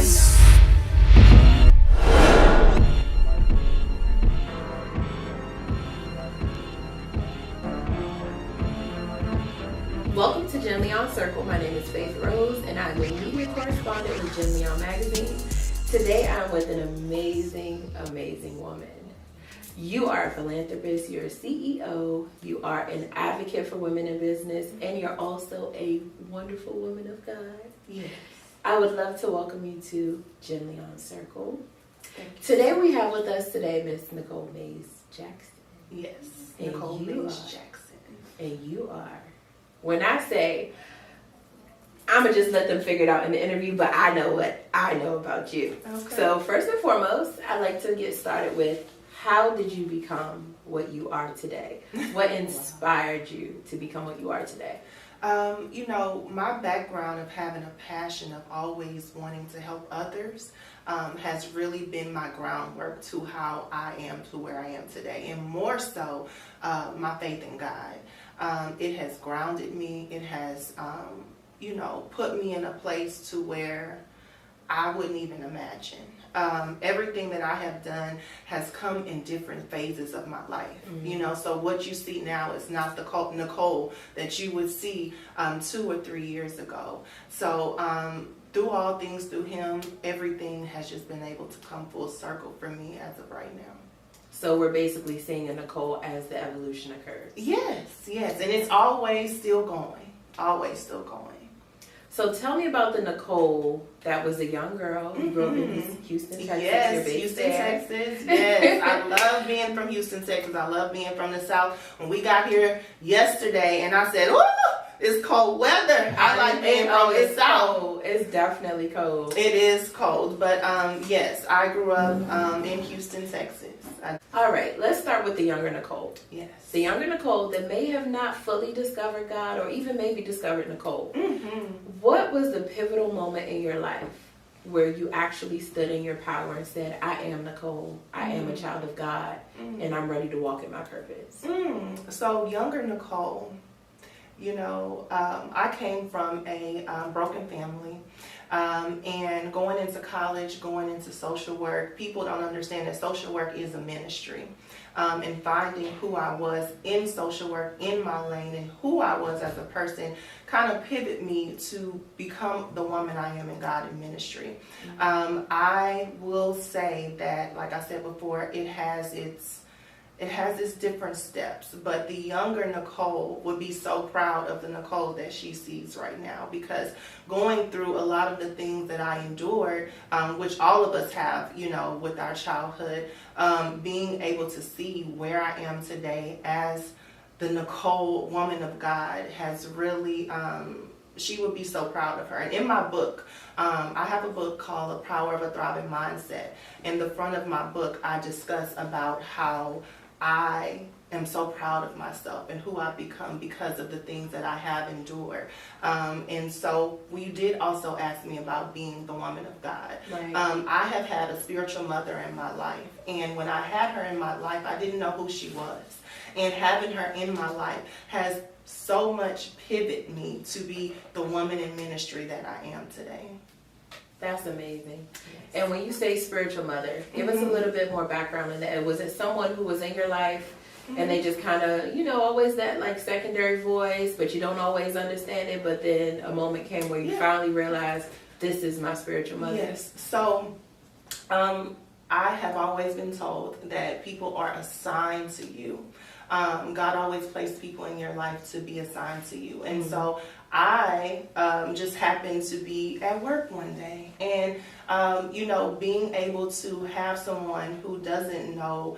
Yes. Welcome to Jenleeion Circle. My name is Faith Rose, and I'm a media correspondent with Jenleeion magazine. Today, I'm with an amazing, amazing woman. You are a philanthropist, you're a CEO, you are an advocate for women in business, and you're also a wonderful woman of God. Yes. I would love to welcome you to Jenleeion Circle. Today, we have with us Miss Nicole Mays Jackson. Yes. And Nicole Mays Jackson. And you are. When I say, I'm going to just let them figure it out in the interview, but I know what I know about you. Okay. So first and foremost, I'd like to get started with, how did you become what you are today? What inspired you to become what you are today? My background of having a passion of always wanting to help others has really been my groundwork to how I am to where I am today. And more so, my faith in God. It has grounded me. It has, put me in a place to where I wouldn't even imagine. Everything that I have done has come in different phases of my life. Mm-hmm. So what you see now is not the Nicole that you would see 2 or 3 years ago. So through all things, through him, everything has just been able to come full circle for me as of right now. So we're basically seeing a Nicole as the evolution occurs. Yes. And it's always still going. Always still going. So tell me about the Nicole that was a young girl who grew up in Houston, Texas. Yes, Houston, Texas. Yes, I love being from Houston, Texas. I love being from the South. When we got here yesterday, and I said, "Ooh, it's cold weather." I like being from the South. Cold. It's definitely cold. It is cold, but yes, I grew up in Houston, Texas. All right, let's start with the younger Nicole. Yes. The younger Nicole that may have not fully discovered God, or even maybe discovered Nicole. What was the pivotal moment in your life where you actually stood in your power and said, I am Nicole, I am a child of God, and I'm ready to walk in my purpose? So younger Nicole, I came from a broken family. And going into college, going into social work, people don't understand that social work is a ministry. And finding who I was in social work, in my lane, and who I was as a person kind of pivoted me to become the woman I am in God in ministry. I will say that, like I said before, it has its different steps, but the younger Nicole would be so proud of the Nicole that she sees right now, because going through a lot of the things that I endured, which all of us have, with our childhood, being able to see where I am today as the Nicole, woman of God, has really, she would be so proud of her. And in my book, I have a book called The Power of a Thriving Mindset. In the front of my book, I discuss about how I am so proud of myself and who I've become because of the things that I have endured. And so you did also ask me about being the woman of God. Right. I have had a spiritual mother in my life. And when I had her in my life, I didn't know who she was. And having her in my life has so much pivoted me to be the woman in ministry that I am today. That's amazing. Yes. And when you say spiritual mother, give us a little bit more background on that. Was it someone who was in your life and they just kind of, always that like secondary voice, but you don't always understand it, but then a moment came where you finally realized, this is my spiritual mother? Yes. So I have always been told that people are assigned to you. God always placed people in your life to be assigned to you. And so I just happened to be at work one day, and being able to have someone who doesn't know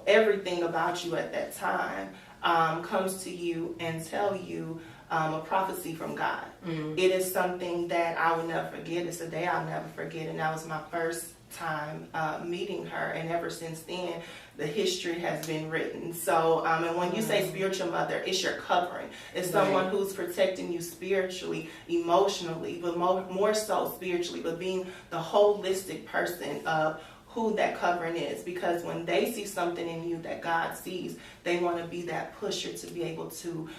everything about you at that time comes to you and tell you a prophecy from God. It is something that I will never forget. It's a day I'll never forget, and that was my first time meeting her, and ever since then the history has been written. So and when you say spiritual mother, it's your covering. It's someone who's protecting you spiritually, emotionally, but more so spiritually, but being the holistic person of who that covering is, because when they see something in you that God sees, they want to be that pusher to be able to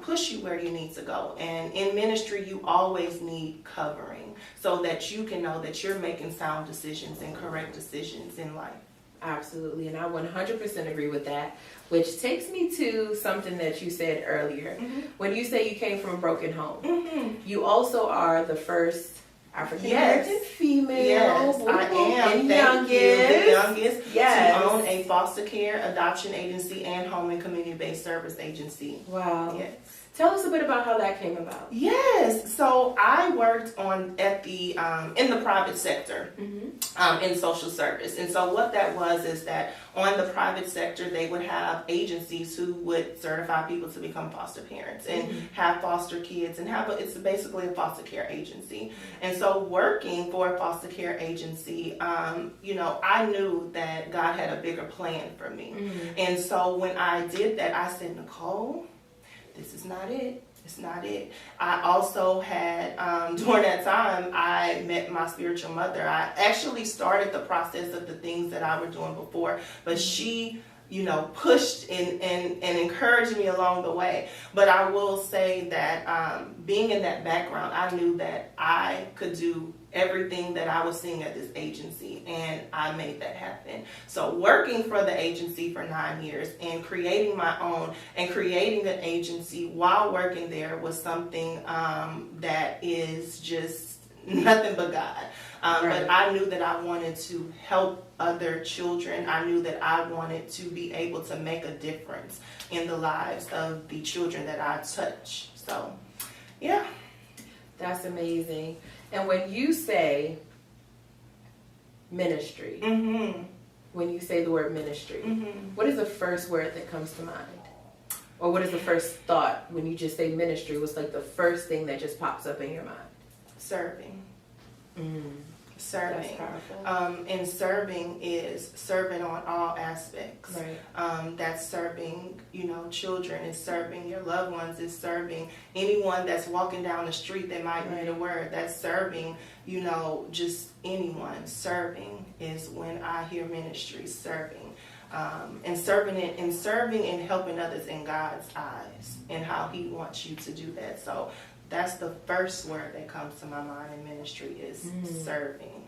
push you where you need to go. And in ministry, you always need covering so that you can know that you're making sound decisions and correct decisions in life. Absolutely, and I 100% agree with that, which takes me to something that you said earlier. When you say you came from a broken home, you also are the first African-American female. Yes, I am. And Thank you. The youngest Yes. to own a foster care, adoption agency, and home and community-based service agency. Wow. Yes. Tell us a bit about how that came about. Yes. So I worked at the in the private sector in social service, and so what that was is that on the private sector they would have agencies who would certify people to become foster parents and have foster kids and it's basically a foster care agency. And so working for a foster care agency, I knew that God had a bigger plan for me. And so when I did that, I said, Nicole, this is not it. It's not it. I also had, during that time, I met my spiritual mother. I actually started the process of the things that I were doing before, but she, pushed and encouraged me along the way. But I will say that being in that background, I knew that I could do everything that I was seeing at this agency, and I made that happen. So working for the agency for 9 years and creating my own and creating an agency while working there was something that is just nothing but God. But I knew that I wanted to help other children. I knew that I wanted to be able to make a difference in the lives of the children that I touch. So, yeah. That's amazing. And when you say ministry, when you say the word ministry, what is the first word that comes to mind? Or what is the first thought when you just say ministry? What's like the first thing that just pops up in your mind? Serving. Serving. That's powerful. And serving is serving on all aspects. Right. That's serving, children. It's serving your loved ones. It's serving anyone that's walking down the street that might need a word. That's serving, just anyone. Serving is when I hear ministry. Serving. And serving and helping others in God's eyes and how He wants you to do that. So that's the first word that comes to my mind in ministry is serving.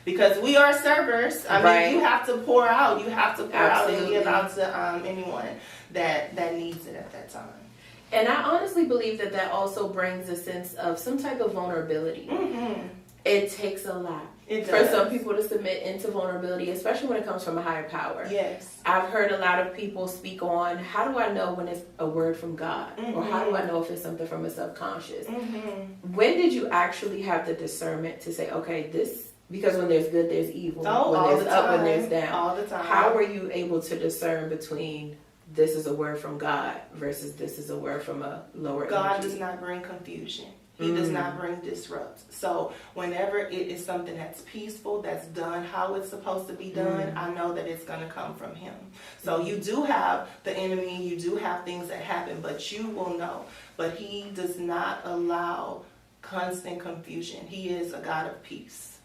Because we are servers. I mean, you have to pour out. You have to pour out and give out to anyone that needs it at that time. And I honestly believe that also brings a sense of some type of vulnerability. It takes a lot for some people to submit into vulnerability, especially when it comes from a higher power. Yes. I've heard a lot of people speak on, how do I know when it's a word from God? Or how do I know if it's something from a subconscious? When did you actually have the discernment to say, okay, because when there's good, there's evil. When there's up, when there's down. All the time. How were you able to discern between this is a word from God versus this is a word from a lower God energy? does not bring confusion. He does not bring disrupt. So whenever it is something that's peaceful, that's done how it's supposed to be done, I know that it's going to come from Him. So you do have the enemy, you do have things that happen, but you will know. But He does not allow constant confusion. He is a God of peace.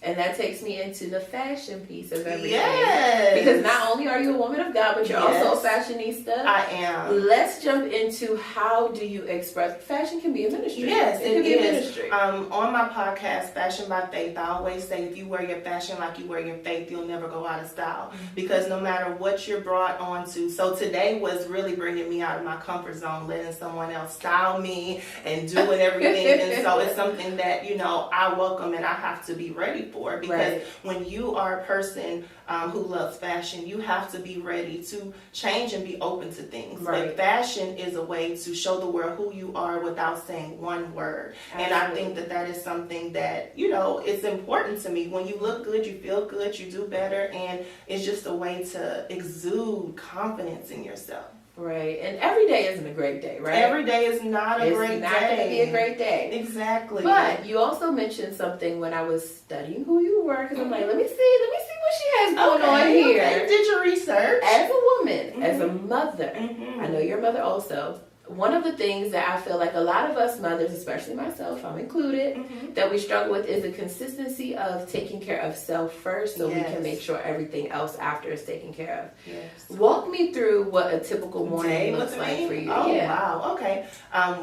And that takes me into the fashion piece of everything. Yes. Because not only are you a woman of God, but you're also a fashionista. I am. Let's jump into how do you express fashion can be a ministry. Yes, it can be a ministry. On my podcast, Fashion by Faith, I always say if you wear your fashion like you wear your faith, you'll never go out of style. Because no matter what you're brought onto. So today was really bringing me out of my comfort zone, letting someone else style me and doing everything. And so it's something that, I welcome and I have to be ready for, because when you are a person who loves fashion, you have to be ready to change and be open to things. But fashion is a way to show the world who you are without saying one word. Absolutely. And I think that is something that, it's important to me. When you look good, you feel good, you do better, and it's just a way to exude confidence in yourself. Right. And every day isn't a great day, right? Every day is not a great day. It's not going to be a great day. Exactly. But you also mentioned something when I was studying who you were, because I'm like, let me see what she has going on here. Okay. Did your research. As a woman, as a mother, I know you're a mother also. one of the things that I feel like a lot of us mothers, especially myself, I'm included, that we struggle with is the consistency of taking care of self first so we can make sure everything else after is taken care of. Yes. Walk me through what a typical morning looks like for you. Oh, wow. Okay.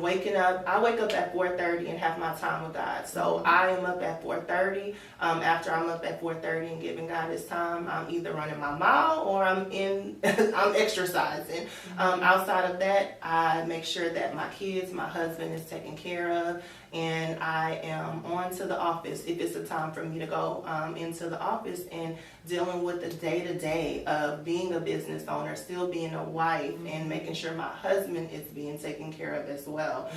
Waking up, I wake up at 4:30 and have my time with God. So I am up at 4:30. After I'm up at 4:30 and giving God his time, I'm either running my mile or I'm exercising. Outside of that, I make sure that my kids, my husband is taken care of, and I am on to the office if it's a time for me to go into the office and dealing with the day-to-day of being a business owner, still being a wife, and making sure my husband is being taken care of as well.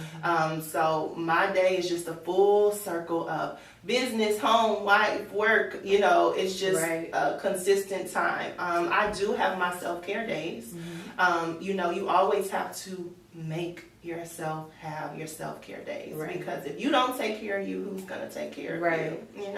So my day is just a full circle of business, home, wife, work. It's just a consistent time. I do have my self-care days. You always have to make yourself have your self-care days, because if you don't take care of you, who's going to take care of you?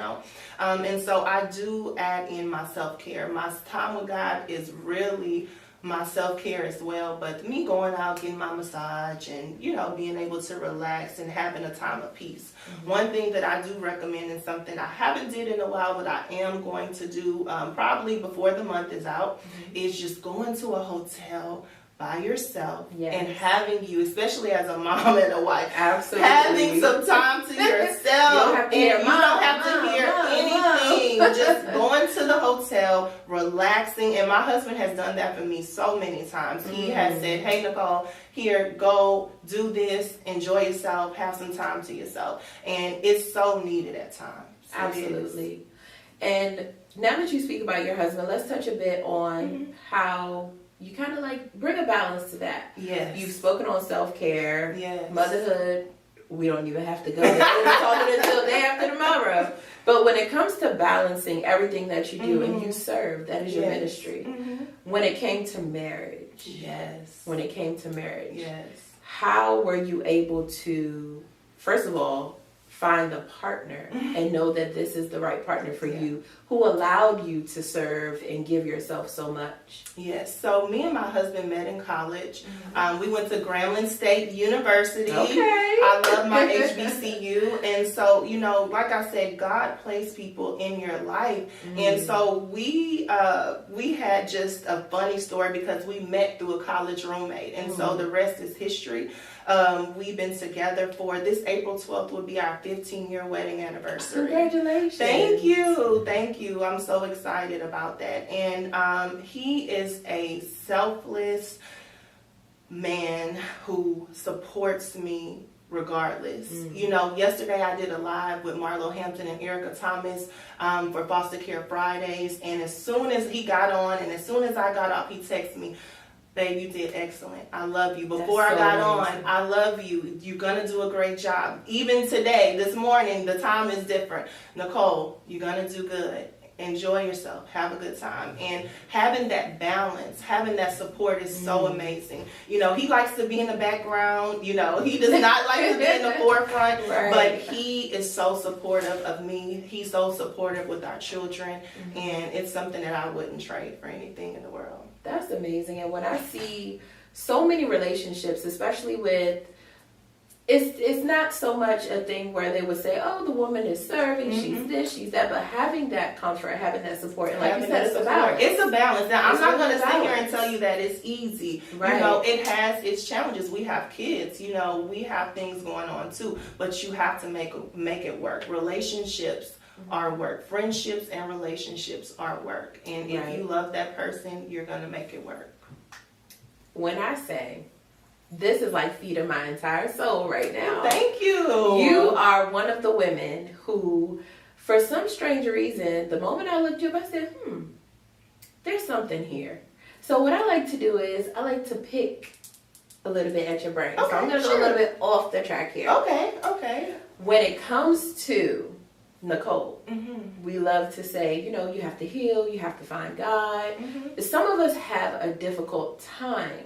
And so I do add in my self-care. My time with God is really my self-care as well, but me going out, getting my massage, and being able to relax and having a time of peace. One thing that I do recommend, and something I haven't did in a while but I am going to do probably before the month is out, is just going to a hotel by yourself and having you, especially as a mom and a wife, having some time to yourself. You don't have to hear anything. Just going to the hotel, relaxing. And my husband has done that for me so many times. He has said, hey, Nicole, here, go do this, enjoy yourself, have some time to yourself. And it's so needed at times. Absolutely. And now that you speak about your husband, let's touch a bit on how you kind of bring a balance to that. Yes. You've spoken on self-care, motherhood. We don't even have to go there. We're talking until day after tomorrow. But when it comes to balancing everything that you do and you serve, that is your ministry. When it came to marriage, how were you able to, first of all, find a partner and know that this is the right partner for you, who allowed you to serve and give yourself so much? Yes. So me and my husband met in college. We went to Grambling State University. I love my HBCU. And so, like I said, God placed people in your life. And so we had just a funny story because we met through a college roommate. And so the rest is history. We've been together for this April 12th would be our 15-year wedding anniversary. Congratulations. Thank you. I'm so excited about that. And he is a selfless man who supports me regardless. Yesterday I did a live with Marlo Hampton and Erica Thomas for Foster Care Fridays. And as soon as he got on and as soon as I got off, he texted me, babe, you did excellent. I love you. Before I got on, I love you. You're going to do a great job. Even today, this morning, the time is different. Nicole, you're going to do good. Enjoy yourself. Have a good time. And having that balance, having that support is so amazing. He likes to be in the background. He does not like to be in the forefront. But he is so supportive of me. He's so supportive with our children. And it's something that I wouldn't trade for anything in the world. That's amazing. And when I see so many relationships, especially with, it's not so much a thing where they would say, oh, the woman is serving, she's this, she's that, but having that comfort, having that support, and like you said, it's a balance. It's a balance. Now, I'm not going to sit here and tell you that it's easy. It has its challenges. We have kids, we have things going on too, but you have to make it work. Relationships are work. Friendships and relationships are work. And if you love that person, you're going to make it work. When I say, this is like feeding my entire soul right now. Thank you. You are one of the women who, for some strange reason, the moment I looked you up, I said, there's something here. So what I like to do is, I like to pick a little bit at your brain. So I'm going to go a little bit off the track here. Okay. When it comes to Nicole, we love to say, you have to heal, you have to find God. Some of us have a difficult time.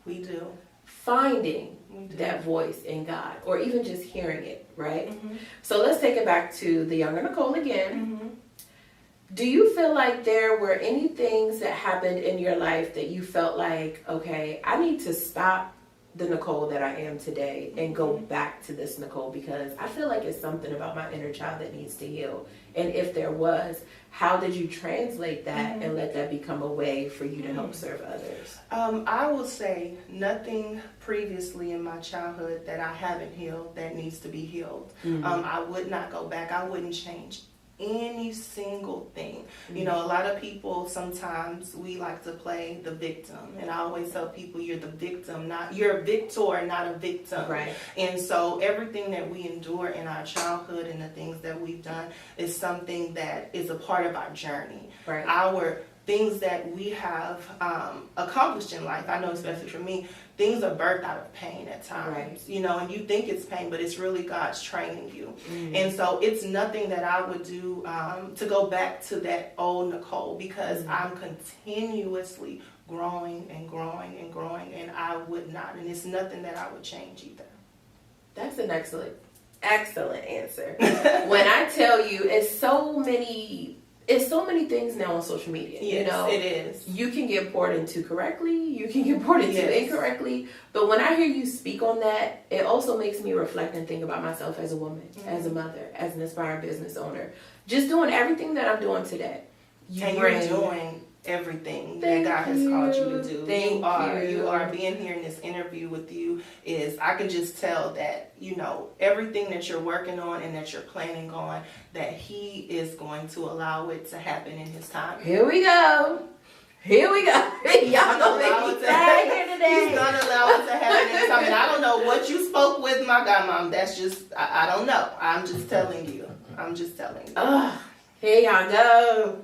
We do. Finding that voice in God, or even just hearing it, right? So let's take it back to the younger Nicole again. Do you feel like there were any things that happened in your life that you felt like, okay, I need to stop the Nicole that I am today and go back to this Nicole, because I feel like it's something about my inner child that needs to heal. And if there was, how did you translate that and let that become a way for you to help serve others? I will say nothing previously in my childhood that I haven't healed that needs to be healed. I would not go back. I wouldn't change any single thing. You know, a lot of people, sometimes we like to play the victim, and I always tell people you're the victim, you're a victor, not a victim. Right. And so everything that we endure in our childhood and the things that we've done is something that is a part of our journey. Right. Our things that we have accomplished in life, I know especially for me, things are birthed out of pain at times, right. you know, and you think it's pain, but it's really God's training you. And so it's nothing that I would do to go back to that old Nicole, because I'm continuously growing and growing and growing, and I would not, and it's nothing that I would change either. That's an excellent answer. When I tell you, it's so many things now on social media. Yes, you know, it is. You can get poured into correctly, you can get poured into incorrectly. But when I hear you speak on that, it also makes me reflect and think about myself as a woman, as a mother, as an aspiring business owner. Just doing everything that I'm doing today. You're doing everything that God has called you to do. You are being here in this interview with you is, I can just tell that, you know, everything that you're working on and that you're planning on, that He is going to allow it to happen in His time. Here we go. Y'all gonna make me cry here today. He's gonna allow it to happen in His time. And I don't know what you spoke with my godmom. That's just, I don't know. I'm just telling you. Here y'all go.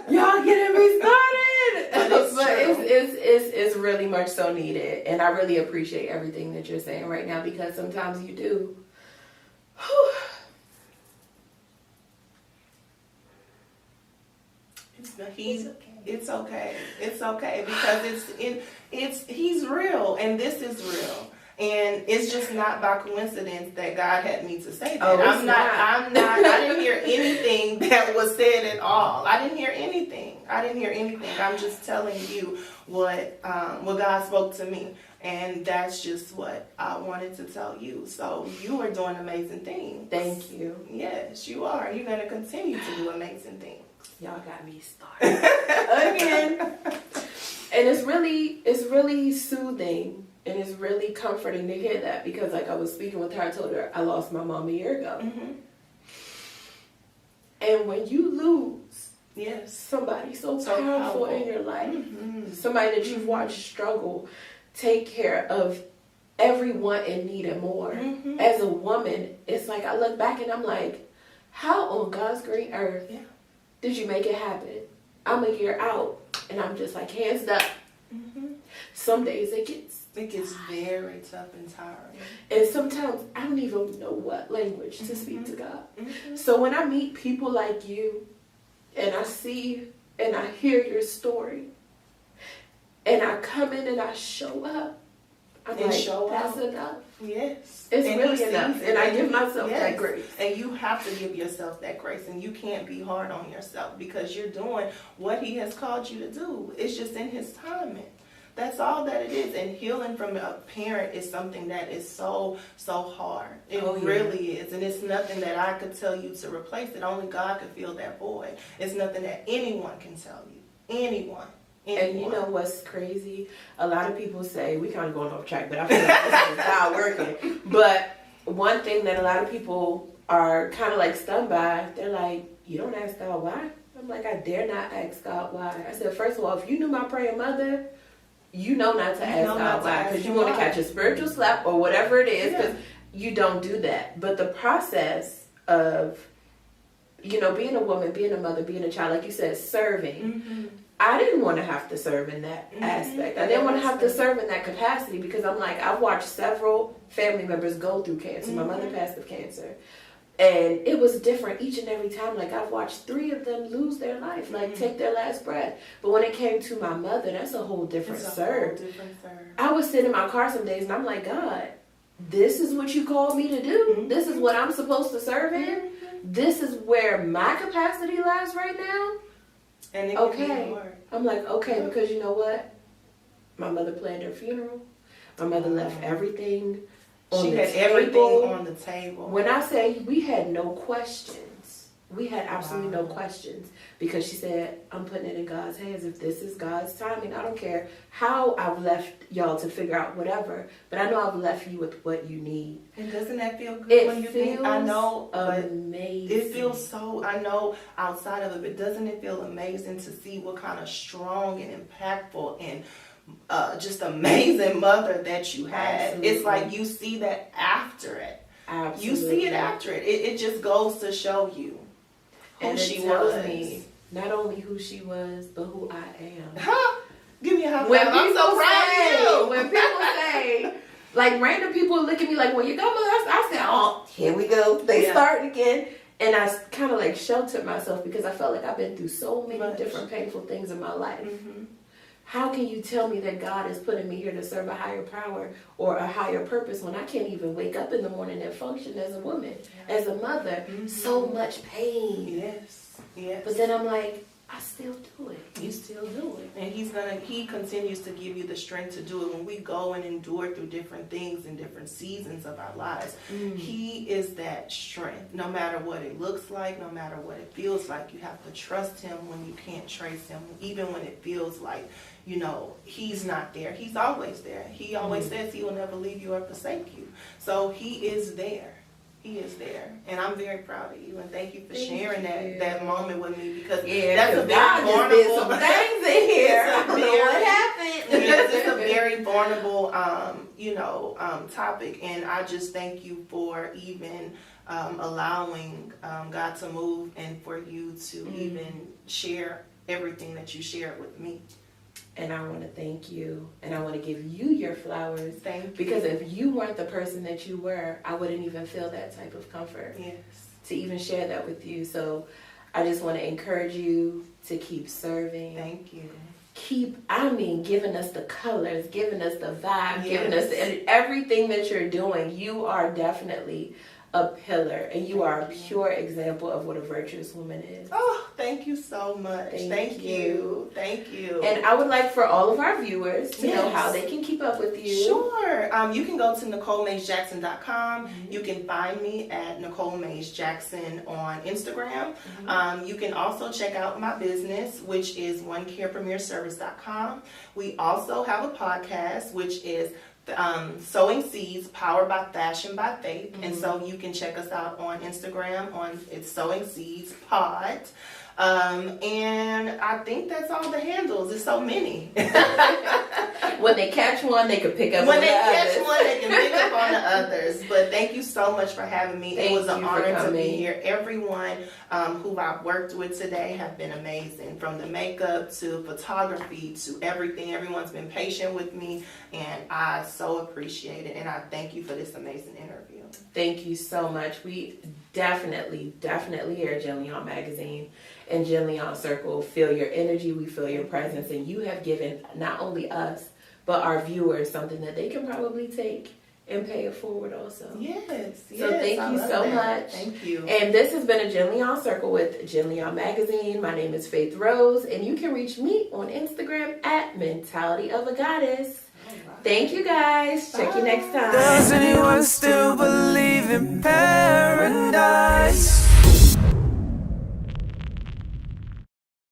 Y'all getting me started. But it's really much so needed. And I really appreciate everything that you're saying right now, because sometimes you do. It's okay because He's real, and this is real. And it's just not by coincidence that God had me to say that. I'm not, I didn't hear anything that was said at all. I didn't hear anything. I'm just telling you what God spoke to me. And that's just what I wanted to tell you. So you are doing amazing things. Thank you. Yes, you are. You're going to continue to do amazing things. Y'all got me started again. And it's really soothing. And it's really comforting to hear that, because like I was speaking with her, I told her I lost my mom a year ago. And when you lose somebody so powerful in your life, somebody that you've watched struggle, take care of everyone in need and more. As a woman, it's like I look back and I'm like, how on God's green earth did you make it happen? I'm a year out and I'm just like hands up. Some days it gets very tough and tiring. And sometimes I don't even know what language to speak to God. So when I meet people like you, and I see and I hear your story, and I come in and I show up, I'm like, that's enough. Yes. It's really enough. And I give myself that grace. And you have to give yourself that grace. And you can't be hard on yourself, because you're doing what He has called you to do. It's just in His timing. That's all that it is. And healing from a parent is something that is so hard. It really is. And it's nothing that I could tell you to replace it. Only God could fill that void. It's nothing that anyone can tell you. Anyone. And you know what's crazy? A lot of people say, we kind of going off track, but I feel like this is not working. But one thing that a lot of people are kind of like stunned by, they're like, you don't ask God why? I'm like, I dare not ask God why. I said, first of all, if you knew my praying mother, you know not to ask God why, because you want to catch a spiritual slap or whatever it is, because you don't do that. But the process of, you know, being a woman, being a mother, being a child, like you said, serving, I didn't want to have to serve in that aspect. I didn't want to have to serve in that capacity, because I'm like, I've watched several family members go through cancer. My mother passed of cancer. And it was different each and every time. Like, I've watched 3 of them lose their life, like take their last breath. But when it came to my mother, that's a whole different serve. I would sit in my car some days and I'm like, God, this is what you called me to do? This is what I'm supposed to serve in? This is where my capacity lies right now? And it can be hard. I'm like, okay, because you know what? My mother planned her funeral. My mother left everything on She the had table. everything on the table. When I say we had no questions, we had absolutely no questions, because she said, I'm putting it in God's hands. If this is God's timing, I don't care how I've left y'all to figure out whatever, but I know I've left you with what you need. And doesn't that feel good It when you think? I know, amazing. but it feels so, I know outside of it, but doesn't it feel amazing to see what kind of strong and impactful and just amazing mother that you had? Absolutely. It's like you see that after it. Absolutely. You see it after it. It just goes to show you who and she it tells was. me not only who she was, but who I am. Huh? Give me a high five. When I'm so proud of you. When people say, like random people look at me like, when you go, I said, oh, here we go. They start again. And I kind of like sheltered myself because I felt like I've been through so many different painful things in my life. Mm-hmm. How can you tell me that God is putting me here to serve a higher power or a higher purpose when I can't even wake up in the morning and function as a woman, as a mother? Mm-hmm. So much pain. Yes, yes. But then I'm like, I still do it. You still do it. And he continues to give you the strength to do it. When we go and endure through different things in different seasons of our lives, he is that strength. No matter what it looks like, no matter what it feels like, you have to trust him when you can't trace him. Even when it feels like, you know, he's not there. He's always there. He always says he will never leave you or forsake you. So he is there. He is there, and I'm very proud of you, and thank you for sharing that moment with me, because that's a very vulnerable. Some things in here. I don't know what happened. It's a very vulnerable, topic, and I just thank you for even allowing God to move, and for you to even share everything that you shared with me. And I want to thank you, and I want to give you your flowers. Thank you. Because if you weren't the person that you were, I wouldn't even feel that type of comfort. Yes. To even share that with you. So I just want to encourage you to keep serving. Thank you. Giving us the colors, giving us the vibe, giving us everything that you're doing. You are definitely a pillar, and you are a pure example of what a virtuous woman is. Oh, thank you so much. Thank you. Thank you. And I would like for all of our viewers to know how they can keep up with you. Sure. You can go to NicoleMaysJackson.com. You can find me at Nicole Mays Jackson on Instagram. You can also check out my business, which is OneCarePremierService.com. We also have a podcast, which is Sowing Seeds, powered by Fashion by Faith. And so you can check us out on Instagram it's Sowing Seeds Pod. And I think that's all the handles. There's so many. When they catch one, they can pick up when on they the catch others. one, they can pick up on the others. But thank you so much for having me. It was an honor to be here. Everyone who I've worked with today have been amazing, from the makeup to photography to everything. Everyone's been patient with me, and I so appreciate it. And I thank you for this amazing interview. Thank you so much. We definitely here at Jenleeion Magazine and Jenleeion Circle feel your energy. We feel your presence, and you have given not only us but our viewers something that they can probably take and pay it forward also. Yes. So thank you so much. Thank you. And this has been a Jenleeion Circle with Jenleeion Magazine. My name is Faith Rose, and you can reach me on Instagram at Mentality of a Goddess. Thank you guys. Check you next time. Does anyone still believe in paradise?